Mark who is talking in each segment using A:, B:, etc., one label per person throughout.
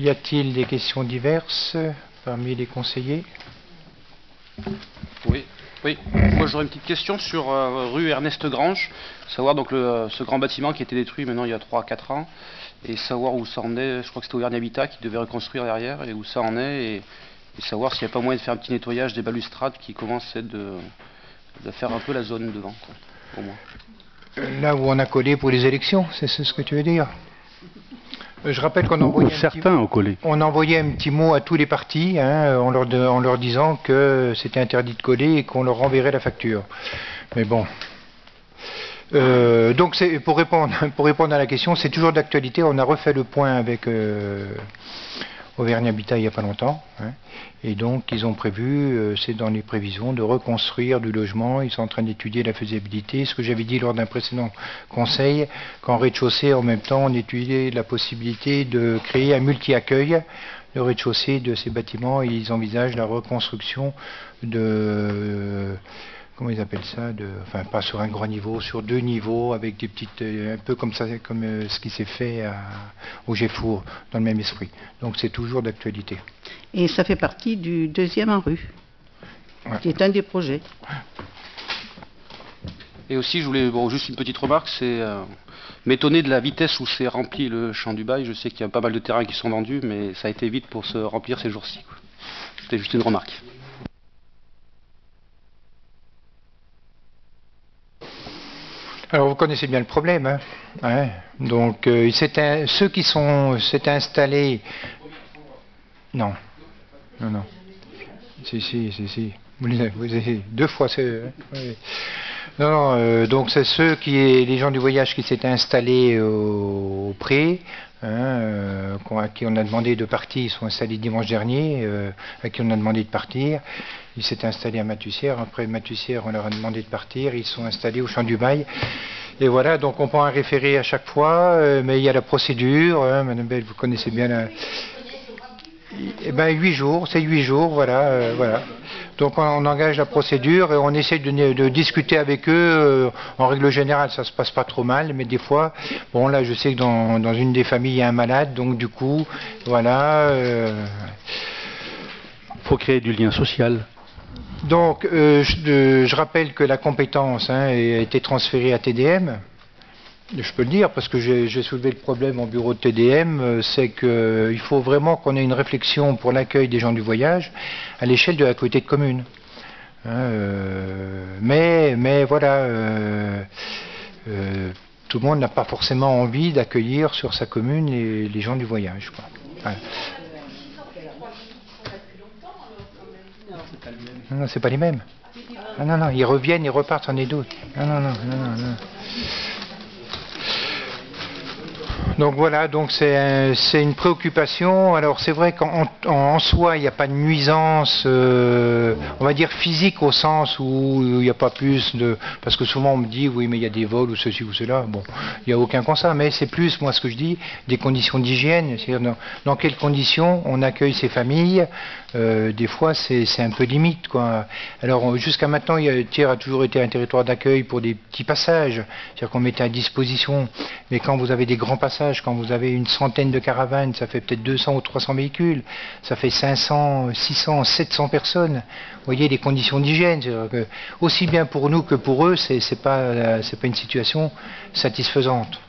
A: Y a-t-il des questions diverses parmi les conseillers?
B: Oui, oui. Moi j'aurais une petite question sur rue Ernest Grange, savoir donc ce grand bâtiment qui a été détruit maintenant il y a 3-4 ans, et savoir où ça en est. Je crois que c'était Auvergne Habitat qui devait reconstruire derrière, et où ça en est, et savoir s'il n'y a pas moyen de faire un petit nettoyage des balustrades qui commencent de faire un peu la zone devant, quoi, au moins.
A: Là où on a collé pour les élections, c'est ce que tu veux dire? Je rappelle qu'on envoyait un petit mot à tous les partis, hein, en leur disant que c'était interdit de coller et qu'on leur renverrait la facture. Mais bon. Donc pour répondre à la question, c'est toujours d'actualité. On a refait le point avec Auvergne Habitat il n'y a pas longtemps, hein, et donc ils ont prévu, c'est dans les prévisions, de reconstruire du logement. Ils sont en train d'étudier la faisabilité. Ce que j'avais dit lors d'un précédent conseil, qu'en rez-de-chaussée, en même temps, on étudiait la possibilité de créer un multi-accueil. Le rez-de-chaussée de ces bâtiments, et ils envisagent la reconstruction de... comment ils appellent ça, enfin pas sur un grand niveau, sur 2 niveaux, avec des petites, un peu comme ça, comme ce qui s'est fait au Géfour, dans le même esprit. Donc c'est toujours d'actualité.
C: Et ça fait partie du 2e rue, ouais, qui est un des projets.
B: Et aussi, je voulais, juste une petite remarque, c'est m'étonner de la vitesse où c'est rempli le champ du bail. Je sais qu'il y a pas mal de terrains qui sont vendus, mais ça a été vite pour se remplir ces jours-ci. C'était juste une remarque.
A: Alors vous connaissez bien le problème, hein, ouais. Donc ceux qui s'étaient installés, non, si, vous avez 2 fois, oui. Non, donc c'est les gens du voyage qui s'étaient installés au pré, hein, à qui on a demandé de partir. Ils sont installés dimanche dernier, à qui on a demandé de partir. Ils s'étaient installés à Mathussière. Après Mathussière, on leur a demandé de partir. Ils sont installés au Champ du Bail. Et voilà, donc on prend un référé à chaque fois, mais il y a la procédure, hein, Madame Belle, vous connaissez bien la... Eh ben 8 jours, c'est 8 jours, voilà, voilà. Donc on engage la procédure et on essaie de discuter avec eux. En règle générale, ça se passe pas trop mal, mais des fois, bon là, je sais que dans une des familles, il y a un malade, donc du coup, voilà.
D: Faut créer du lien social.
A: Donc, je rappelle que la compétence, hein, a été transférée à TDM. Je peux le dire parce que j'ai soulevé le problème au bureau de TDM, c'est qu'il faut vraiment qu'on ait une réflexion pour l'accueil des gens du voyage à l'échelle de la communauté de communes. Mais voilà, tout le monde n'a pas forcément envie d'accueillir sur sa commune les gens du voyage, quoi. Voilà. Non, c'est pas les mêmes. Non, ils reviennent, ils repartent, c'en est d'autres. Non. Donc voilà, donc c'est une préoccupation. Alors c'est vrai qu'en soi, il n'y a pas de nuisance, on va dire physique, au sens où il n'y a pas plus de... Parce que souvent on me dit, oui mais il y a des vols ou ceci ou cela. Bon, il n'y a aucun constat, mais c'est plus, moi ce que je dis, des conditions d'hygiène. C'est-à-dire dans quelles conditions on accueille ces familles. Des fois c'est un peu limite, quoi. Alors jusqu'à maintenant, Thiers a toujours été un territoire d'accueil pour des petits passages. C'est-à-dire qu'on mettait à disposition. Mais quand vous avez des grands passages, quand vous avez une centaine de caravanes, ça fait peut-être 200 ou 300 véhicules, ça fait 500, 600, 700 personnes. Vous voyez les conditions d'hygiène, aussi bien pour nous que pour eux, c'est pas une situation satisfaisante.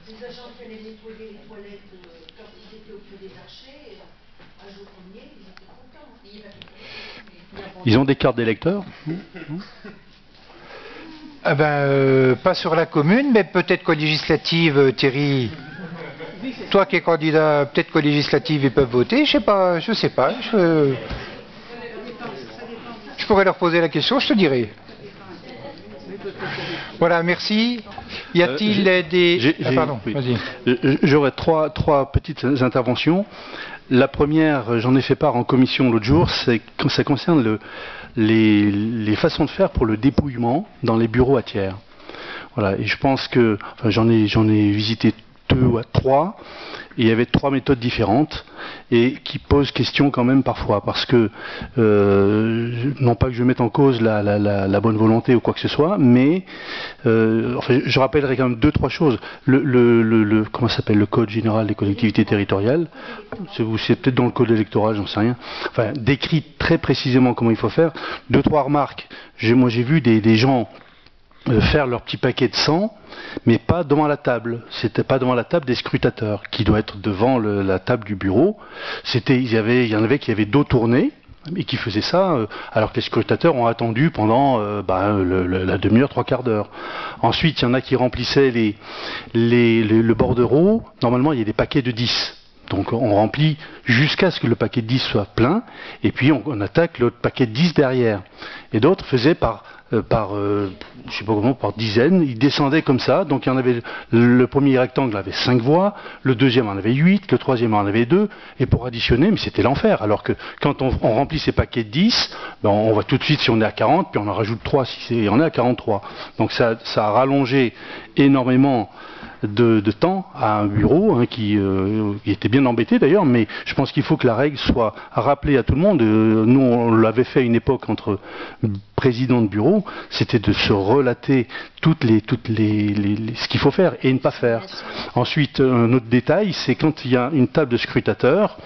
E: Les agents qui allaient nettoyer les toilettes quand ils étaient au pied des archers, un jour premier, ils étaient contents.
D: Ils ont des cartes d'électeurs?
A: Ah ben, pas sur la commune, mais peut-être qu'aux législatives, Thierry, toi qui es candidat, peut-être qu'aux législatives ils peuvent voter, je sais pas. Je pourrais leur poser la question, je te dirai. Voilà, merci. Y a-t-il des... pardon,
D: oui.
A: Vas-y.
D: J'aurais trois petites interventions. La première, j'en ai fait part en commission l'autre jour, ça concerne les façons de faire pour le dépouillement dans les bureaux à Thiers. Voilà, et je pense que, enfin, j'en ai visité 2 ou à 3, et il y avait 3 méthodes différentes, et qui posent question quand même parfois, parce que, non pas que je mette en cause la bonne volonté ou quoi que ce soit, mais enfin, je rappellerai quand même 2-3 choses. Comment ça s'appelle, le Code général des collectivités territoriales, c'est peut-être dans le Code électoral, j'en sais rien, enfin, décrit très précisément comment il faut faire. 2-3 remarques. Moi j'ai vu des gens faire leur petit paquet de sang, mais pas devant la table. C'était pas devant la table des scrutateurs, qui doit être devant la table du bureau. Il y en avait qui avaient dos tourné, et qui faisaient ça, alors que les scrutateurs ont attendu pendant la demi-heure, 3/4 d'heure. Ensuite, il y en a qui remplissaient le bordereau. Normalement, il y a des paquets de 10. Donc on remplit jusqu'à ce que le paquet de 10 soit plein, et puis on attaque l'autre paquet de 10 derrière. Et d'autres faisaient par je sais pas comment, par dizaines, ils descendaient comme ça. Donc il y en avait, le premier rectangle avait 5 voies, le deuxième en avait 8, le troisième en avait 2, et pour additionner, mais c'était l'enfer. Alors que quand on remplit ces paquets de 10, ben on voit tout de suite si on est à 40, puis on en rajoute 3 si on est à 43. Donc ça a rallongé énormément de temps à un bureau, hein, qui était bien embêté d'ailleurs, mais je pense qu'il faut que la règle soit rappelée à tout le monde. Nous, on l'avait fait à une époque entre présidents de bureau, c'était de se relater ce qu'il faut faire et ne pas faire. Ensuite, un autre détail, c'est quand il y a une table de scrutateurs,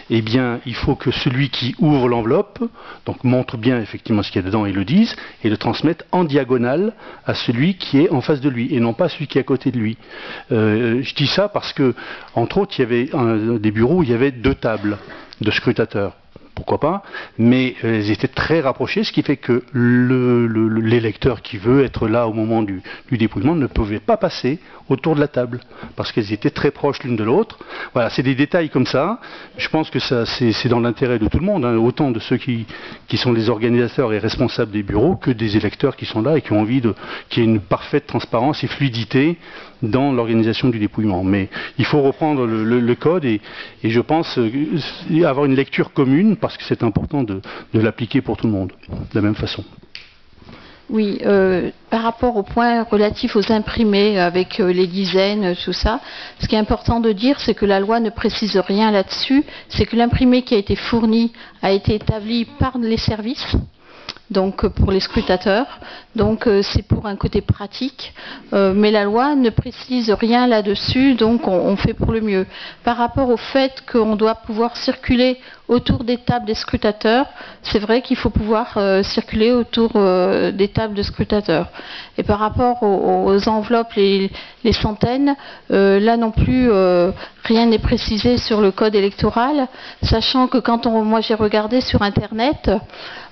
D: eh bien, il faut que celui qui ouvre l'enveloppe, donc montre bien effectivement ce qu'il y a dedans et le dise, et le transmette en diagonale à celui qui est en face de lui, et non pas celui qui est à côté de lui. Je dis ça parce que, entre autres, il y avait des bureaux où il y avait 2 tables de scrutateurs. Pourquoi pas, mais elles étaient très rapprochées, ce qui fait que l'électeur qui veut être là au moment du dépouillement ne pouvait pas passer autour de la table, parce qu'elles étaient très proches l'une de l'autre. Voilà, c'est des détails comme ça. Je pense que ça, c'est dans l'intérêt de tout le monde, hein, autant de ceux qui sont les organisateurs et responsables des bureaux, que des électeurs qui sont là et qui ont envie qu'il y ait une parfaite transparence et fluidité dans l'organisation du dépouillement. Mais il faut reprendre le code et je pense avoir une lecture commune, parce que c'est important de l'appliquer pour tout le monde, de la même façon.
C: Oui, par rapport au point relatif aux imprimés avec les dizaines, tout ça, ce qui est important de dire, c'est que la loi ne précise rien là-dessus, c'est que l'imprimé qui a été fourni a été établi par les services, donc pour les scrutateurs, donc c'est pour un côté pratique, mais la loi ne précise rien là-dessus, donc on fait pour le mieux. Par rapport au fait qu'on doit pouvoir circuler autour des tables des scrutateurs, c'est vrai qu'il faut pouvoir circuler autour des tables de scrutateurs. Et par rapport aux enveloppes, les centaines, là non plus, rien n'est précisé sur le code électoral, sachant que moi j'ai regardé sur Internet,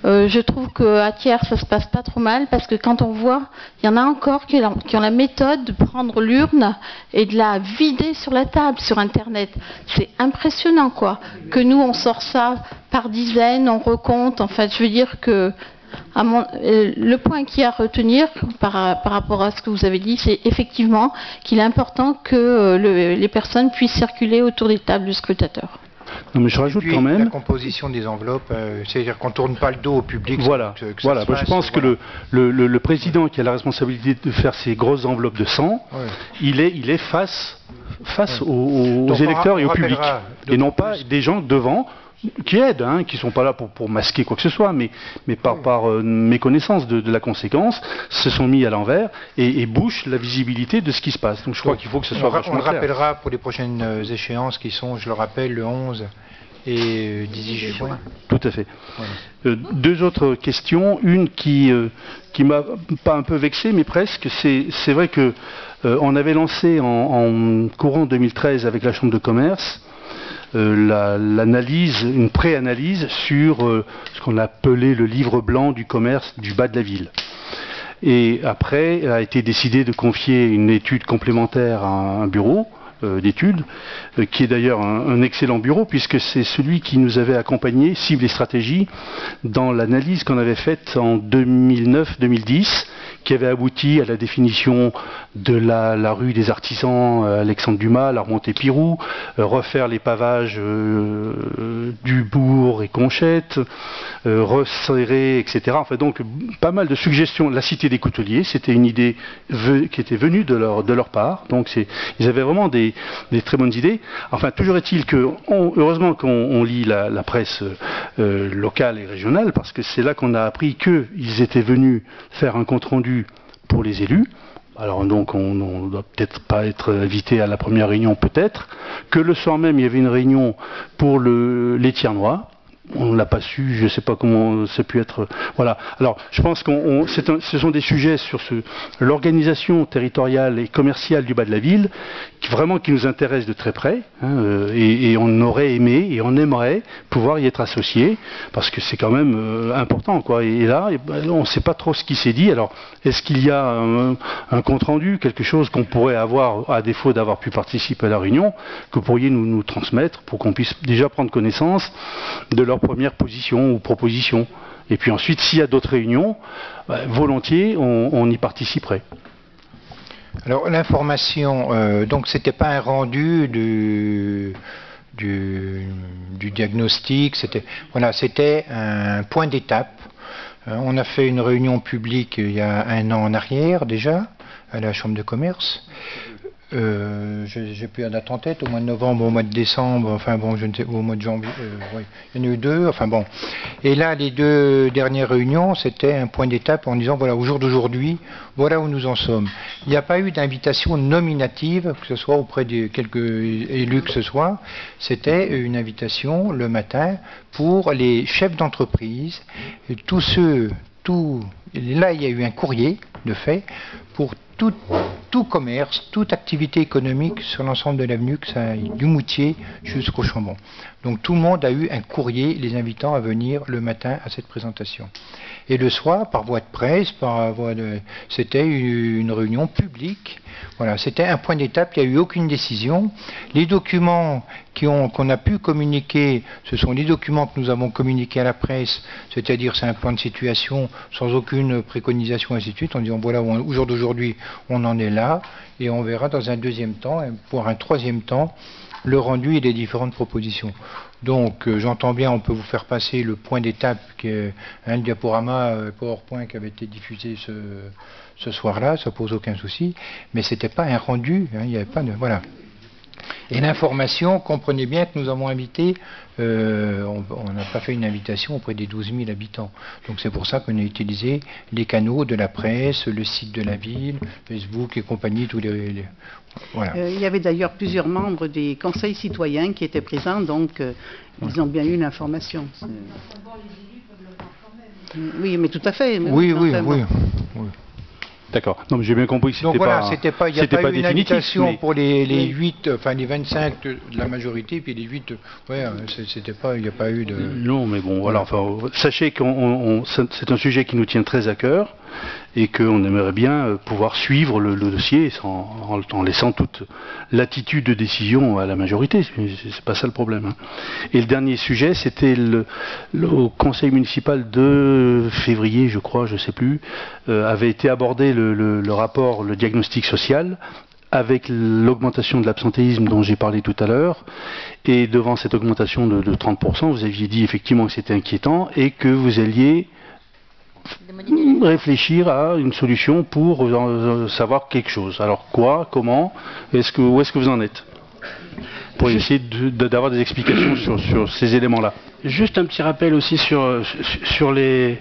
C: je trouve qu'à Thiers ça se passe pas trop mal, parce que quand on voit, il y en a encore qui ont la méthode de prendre l'urne et de la vider sur la table sur Internet. C'est impressionnant, quoi, que nous on sort ça par dizaines, on recompte. En fait, je veux dire que le point qu'il y a à retenir par rapport à ce que vous avez dit, c'est effectivement qu'il est important que les personnes puissent circuler autour des tables du scrutateur.
D: Non, mais je rajoute quand même
A: la composition des enveloppes, c'est-à-dire qu'on ne tourne pas le dos au public.
D: Voilà, voilà. Je pense que le président qui a la responsabilité de faire ces grosses enveloppes de sang, ouais, il est face aux électeurs et au public, et non pas des gens devant qui aident, hein, qui ne sont pas là pour masquer quoi que ce soit, mais par méconnaissance de la conséquence, se sont mis à l'envers et bouchent la visibilité de ce qui se passe. Donc je crois qu'il faut que ce soit vachement clair.
A: On le rappellera pour les prochaines échéances qui sont, je le rappelle, le 11 et 18 juin.
D: Tout à fait. Ouais. 2 autres questions. Une qui m'a pas un peu vexé, mais presque. C'est vrai que on avait lancé en courant 2013 avec la Chambre de commerce l'analyse, une pré-analyse sur ce qu'on appelait le livre blanc du commerce du bas de la ville. Et après, a été décidé de confier une étude complémentaire à un bureau d'études, qui est d'ailleurs un excellent bureau, puisque c'est celui qui nous avait accompagnés, cible et stratégie, dans l'analyse qu'on avait faite en 2009-2010, qui avait abouti à la définition de la rue des Artisans, Alexandre Dumas, la remontée Pirou, refaire les pavages du Bourg et Conchette, resserrer, etc. Enfin donc pas mal de suggestions. La cité des couteliers, c'était une idée qui était venue de leur part. Donc ils avaient vraiment des très bonnes idées. Enfin toujours est-il que heureusement qu'on lit la presse locale et régionale, parce que c'est là qu'on a appris qu'ils étaient venus faire un compte-rendu pour les élus. Alors donc on ne doit peut-être pas être invité à la première réunion, peut-être, que le soir même il y avait une réunion pour les Tiernois. On ne l'a pas su, je ne sais pas comment ça a pu être. Voilà. Alors, je pense que ce sont des sujets sur l'organisation territoriale et commerciale du bas de la ville, qui nous intéressent de très près, hein, et on aurait aimé et on aimerait pouvoir y être associé, parce que c'est quand même important, quoi. Et là, on ne sait pas trop ce qui s'est dit. Alors, est-ce qu'il y a un compte rendu, quelque chose qu'on pourrait avoir, à défaut d'avoir pu participer à la réunion, que vous pourriez nous transmettre pour qu'on puisse déjà prendre connaissance de leur première position ou proposition. Et puis ensuite, s'il y a d'autres réunions, volontiers, on y participerait.
A: Alors l'information, donc c'était pas un rendu du diagnostic, c'était un point d'étape. On a fait une réunion publique il y a 1 an en arrière déjà, à la Chambre de commerce. J'ai plus la date en tête, au mois de novembre, au mois de décembre, enfin bon, je ne sais, au mois de janvier, oui, il y en a eu 2, enfin bon. Et là, les 2 dernières réunions, c'était un point d'étape en disant, voilà, au jour d'aujourd'hui, voilà où nous en sommes. Il n'y a pas eu d'invitation nominative, que ce soit auprès de quelques élus que ce soit, c'était une invitation le matin pour les chefs d'entreprise, tous ceux, là il y a eu un courrier de fait pour tout commerce, toute activité économique sur l'ensemble de l'avenue, que ça aille du Moutier jusqu'au Chambon. Donc tout le monde a eu un courrier les invitant à venir le matin à cette présentation. Et le soir, par voie de presse, c'était une réunion publique. Voilà, c'était un point d'étape, il n'y a eu aucune décision. Les documents qu'on a pu communiquer, ce sont les documents que nous avons communiqués à la presse, c'est-à-dire c'est un plan de situation sans aucune préconisation, ainsi de suite, en disant voilà, au jour d'aujourd'hui, on en est là, et on verra dans un deuxième temps, et pour un troisième temps, le rendu et les différentes propositions. Donc j'entends bien, on peut vous faire passer le point d'étape, qui est le diaporama PowerPoint qui avait été diffusé ce soir-là, ça pose aucun souci, mais c'était pas un rendu, hein, il n'y avait pas de... Voilà. Et l'information, comprenez bien que nous avons invité, on n'a pas fait une invitation auprès des 12 000 habitants. Donc c'est pour ça qu'on a utilisé les canaux de la presse, le site de la ville, Facebook et compagnie, tous les voilà.
F: Il y avait d'ailleurs plusieurs membres des conseils citoyens qui étaient présents, donc ils ont bien eu l'information. Oui, mais tout à fait.
A: Oui.
D: D'accord. Non, mais j'ai bien compris que c'était
A: voilà,
D: pas,
A: il n'y a pas eu une invitation
D: mais...
A: pour les 8, enfin les 25 de la majorité, puis les 8, ouais, c'était pas, il n'y a pas eu de...
D: Non, mais bon, voilà, enfin, sachez que c'est un sujet qui nous tient très à cœur, et qu'on aimerait bien pouvoir suivre le dossier en laissant toute latitude de décision à la majorité. C'est pas ça le problème. Hein. Et le dernier sujet, c'était au conseil municipal de février, je crois, je sais plus, avait été abordé le rapport, le diagnostic social, avec l'augmentation de l'absentéisme dont j'ai parlé tout à l'heure, et devant cette augmentation de 30%, vous aviez dit effectivement que c'était inquiétant, et que vous alliez réfléchir à une solution pour savoir quelque chose. Alors quoi, comment, où est-ce que vous en êtes pour essayer d'avoir des explications sur ces éléments-là.
G: Juste un petit rappel aussi sur les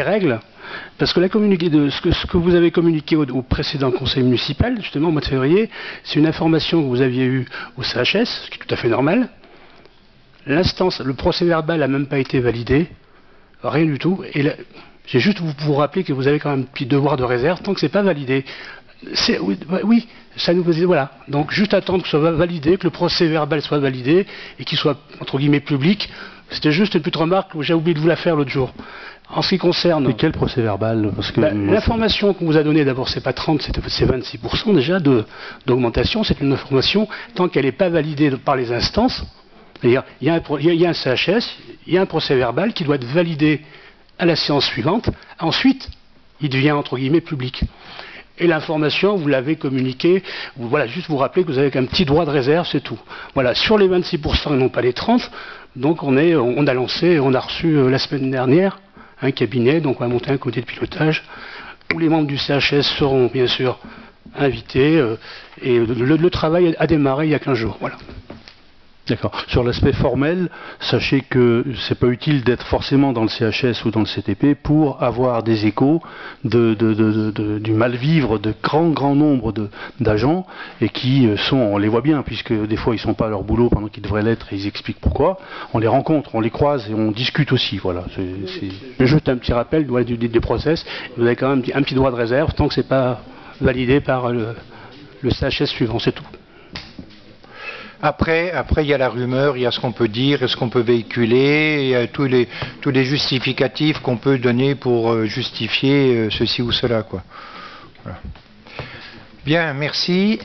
G: règles, parce que ce que vous avez communiqué au précédent conseil municipal, justement au mois de février, c'est une information que vous aviez eue au CHS, ce qui est tout à fait normal. L'instance, le procès verbal n'a même pas été validé, rien du tout. Et j'ai juste vous rappeler que vous avez quand même un petit devoir de réserve tant que c'est pas validé. Oui, ça nous voilà. Donc juste attendre que ce soit validé, que le procès verbal soit validé et qu'il soit entre guillemets public. C'était juste une petite remarque que j'ai oublié de vous la faire l'autre jour. En ce qui concerne...
D: Mais quel procès verbal?
G: L'information qu'on vous a donnée, d'abord, c'est pas 30, c'est 26% déjà d'augmentation. C'est une information, tant qu'elle n'est pas validée par les instances. Il y a un CHS, il y a un procès verbal qui doit être validé à la séance suivante. Ensuite, il devient entre guillemets public. Et l'information, vous l'avez communiquée, voilà, juste vous rappeler que vous avez un petit droit de réserve, c'est tout. Voilà, sur les 26% et non pas les 30%, donc on a lancé, on a reçu la semaine dernière un cabinet, donc on va monter un comité de pilotage, où les membres du CHS seront bien sûr invités, et le travail a démarré il y a 15 jours, voilà.
D: D'accord. Sur l'aspect formel, sachez que c'est pas utile d'être forcément dans le CHS ou dans le CTP pour avoir des échos du mal-vivre de grand nombre d'agents et qui sont, on les voit bien, puisque des fois ils sont pas à leur boulot pendant qu'ils devraient l'être et ils expliquent pourquoi. On les rencontre, on les croise et on discute aussi. Voilà.
G: Juste un petit rappel des process. Vous avez quand même un petit droit de réserve tant que c'est pas validé par le CHS suivant, c'est tout.
A: Après, il y a la rumeur, il y a ce qu'on peut dire, ce qu'on peut véhiculer, il y a tous les justificatifs qu'on peut donner pour justifier ceci ou cela, quoi. Voilà. Bien, merci.